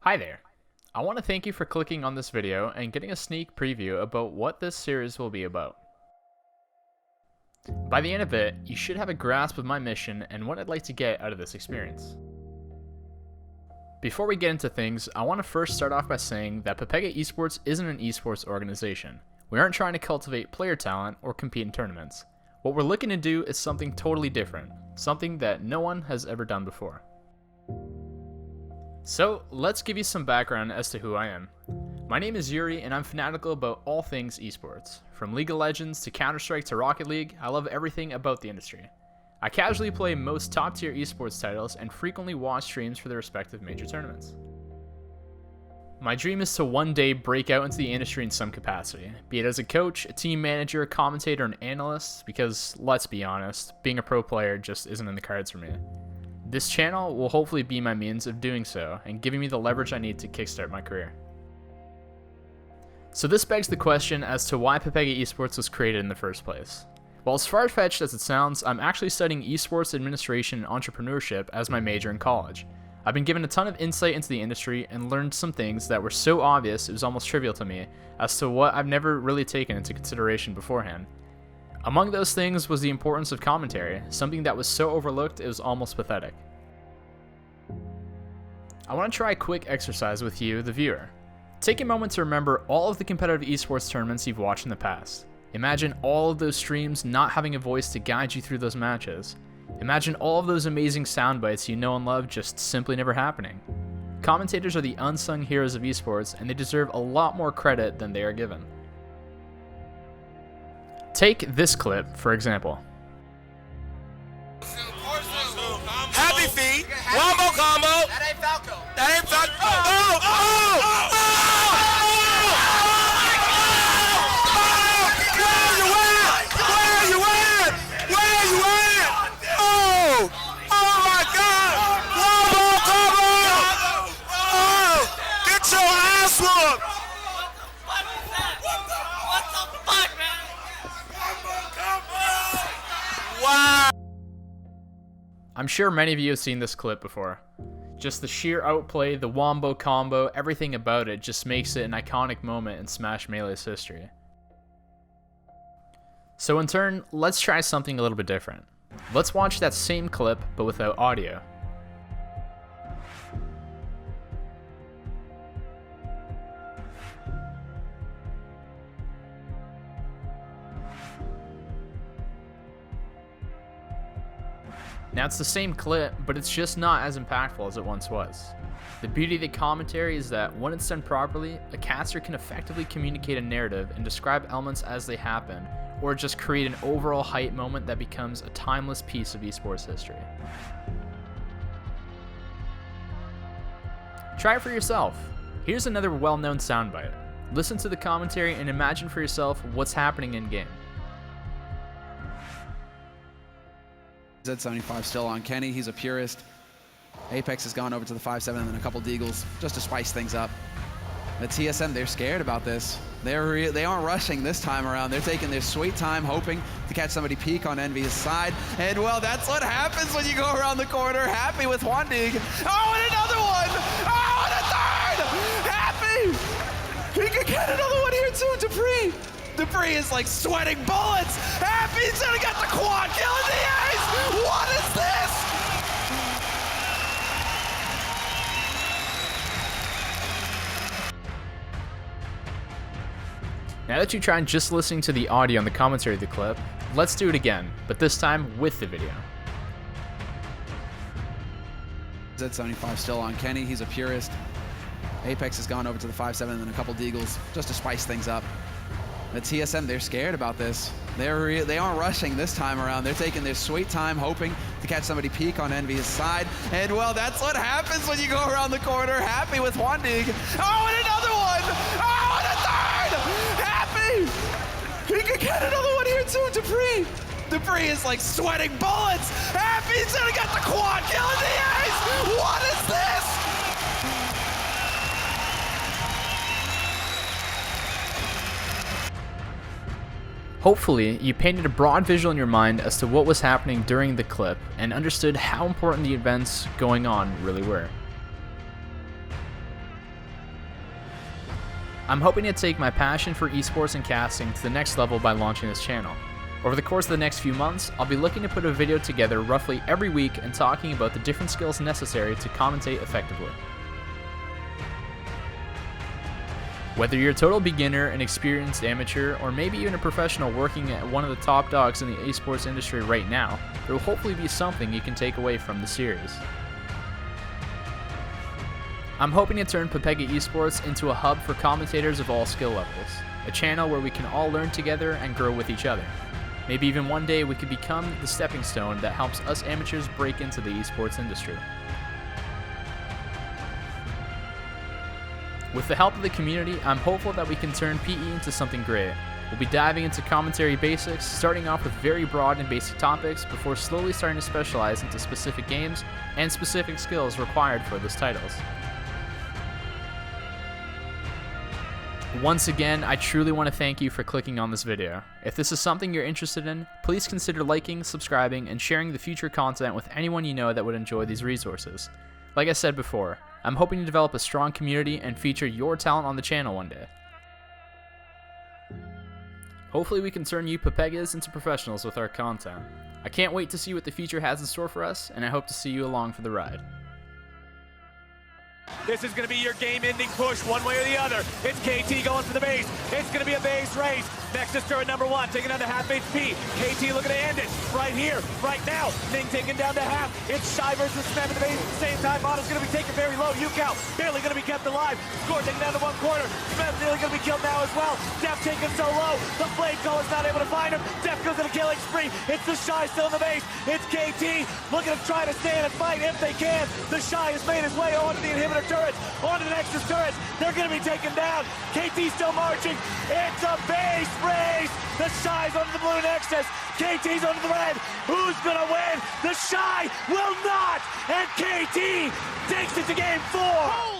Hi there. I want to thank you for clicking on this video and getting a sneak preview about what this series will be about. By the end of it, you should have a grasp of my mission and what I'd like to get out of this experience. Before we get into things, I want to first start off by saying that Pepega Esports isn't an esports organization. We aren't trying to cultivate player talent or compete in tournaments. What we're looking to do is something totally different, something that no one has ever done before. So, let's give you some background as to who I am. My name is Yuri and I'm fanatical about all things esports. From League of Legends to Counter-Strike to Rocket League, I love everything about the industry. I casually play most top-tier esports titles and frequently watch streams for their respective major tournaments. My dream is to one day break out into the industry in some capacity, be it as a coach, a team manager, a commentator, an analyst, because let's be honest, being a pro player just isn't in the cards for me. This channel will hopefully be my means of doing so and giving me the leverage I need to kickstart my career. So this begs the question as to why Pepega Esports was created in the first place. While as far-fetched as it sounds, I'm actually studying esports administration and entrepreneurship as my major in college. I've been given a ton of insight into the industry and learned some things that were so obvious it was almost trivial to me as to what I've never really taken into consideration beforehand. Among those things was the importance of commentary, something that was so overlooked it was almost pathetic. I want to try a quick exercise with you, the viewer. Take a moment to remember all of the competitive esports tournaments you've watched in the past. Imagine all of those streams not having a voice to guide you through those matches. Imagine all of those amazing sound bites you know and love just simply never happening. Commentators are the unsung heroes of esports and they deserve a lot more credit than they are given. Take this clip, for example. Happy feet, wombo combo. That ain't Falco. That ain't Falco. Oh, oh, oh, oh. Where you at? Where you at? Oh, oh my God. Wombo combo. Oh, get your ass whooped. What the fuck, man? Wow. I'm sure many of you have seen this clip before. Just the sheer outplay, the wombo combo, everything about it just makes it an iconic moment in Smash Melee's history. So in turn, let's try something a little bit different. Let's watch that same clip, but without audio. Now it's the same clip, but it's just not as impactful as it once was. The beauty of the commentary is that when it's done properly, a caster can effectively communicate a narrative and describe elements as they happen, or just create an overall hype moment that becomes a timeless piece of esports history. Try it for yourself. Here's another well-known soundbite. Listen to the commentary and imagine for yourself what's happening in-game. Z75 still on Kenny, he's a purist. Apex has gone over to the 5-7 and then a couple deagles just to spice things up. The TSM, they're scared about this. They aren't rushing this time around. They're taking their sweet time, hoping to catch somebody peek on Envy's side. And well, that's what happens when you go around the corner. Happy with one dig. Oh, and another one! Oh, and a third! Happy! He could get another one here too, Dupree! Dupree is like sweating bullets! Happy's gonna get the quad kill in the ace! What is this? Now that you tried just listening to the audio and the commentary of the clip, let's do it again, but this time with the video. Z75 still on Kenny, he's a purist. Apex has gone over to the 5-7 and then a couple deagles just to spice things up. The TSM, they're scared about this. They aren't rushing this time around. They're taking their sweet time, hoping to catch somebody peek on Envy's side. And well, that's what happens when you go around the corner. Happy with one dig. Oh, and another one! Oh, and a third! Happy! He could get another one here too, Dupree! Dupree is like sweating bullets! Happy's gonna get the quad kill in the ace! What is this? Hopefully, you painted a broad visual in your mind as to what was happening during the clip and understood how important the events going on really were. I'm hoping to take my passion for esports and casting to the next level by launching this channel. Over the course of the next few months, I'll be looking to put a video together roughly every week and talking about the different skills necessary to commentate effectively. Whether you're a total beginner, an experienced amateur, or maybe even a professional working at one of the top dogs in the esports industry right now, there will hopefully be something you can take away from the series. I'm hoping to turn Pepega Esports into a hub for commentators of all skill levels, a channel where we can all learn together and grow with each other. Maybe even one day we could become the stepping stone that helps us amateurs break into the esports industry. With the help of the community, I'm hopeful that we can turn PE into something great. We'll be diving into commentary basics, starting off with very broad and basic topics before slowly starting to specialize into specific games and specific skills required for those titles. Once again, I truly want to thank you for clicking on this video. If this is something you're interested in, please consider liking, subscribing, and sharing the future content with anyone you know that would enjoy these resources. Like I said before, I'm hoping to develop a strong community and feature your talent on the channel one day. Hopefully we can turn you Pepegas into professionals with our content. I can't wait to see what the future has in store for us, and I hope to see you along for the ride. This is going to be your game-ending push one way or the other. It's KT going for the base. It's going to be a base race. Nexus turret number 1, taking down to half HP. KT looking to end it right here, right now. Ning taken down to half. It's Shy versus Smem in the base at the same time. Mono's going to be taken very low. Yukao barely going to be kept alive. Score taken down to 1 corner. Smem nearly going to be killed now as well. Def taken so low. The Blade Caller's not able to find him. Def goes on a killing spree. It's the Shy still in the base. It's KT looking to try to stand and fight if they can. The Shy has made his way onto the inhibitor turrets, onto the Nexus turrets. They're going to be taken down. KT still marching. It's a base race. The Shy's onto the blue Nexus. KT's onto the red. Who's going to win? The Shy will not. And KT takes it to game 4.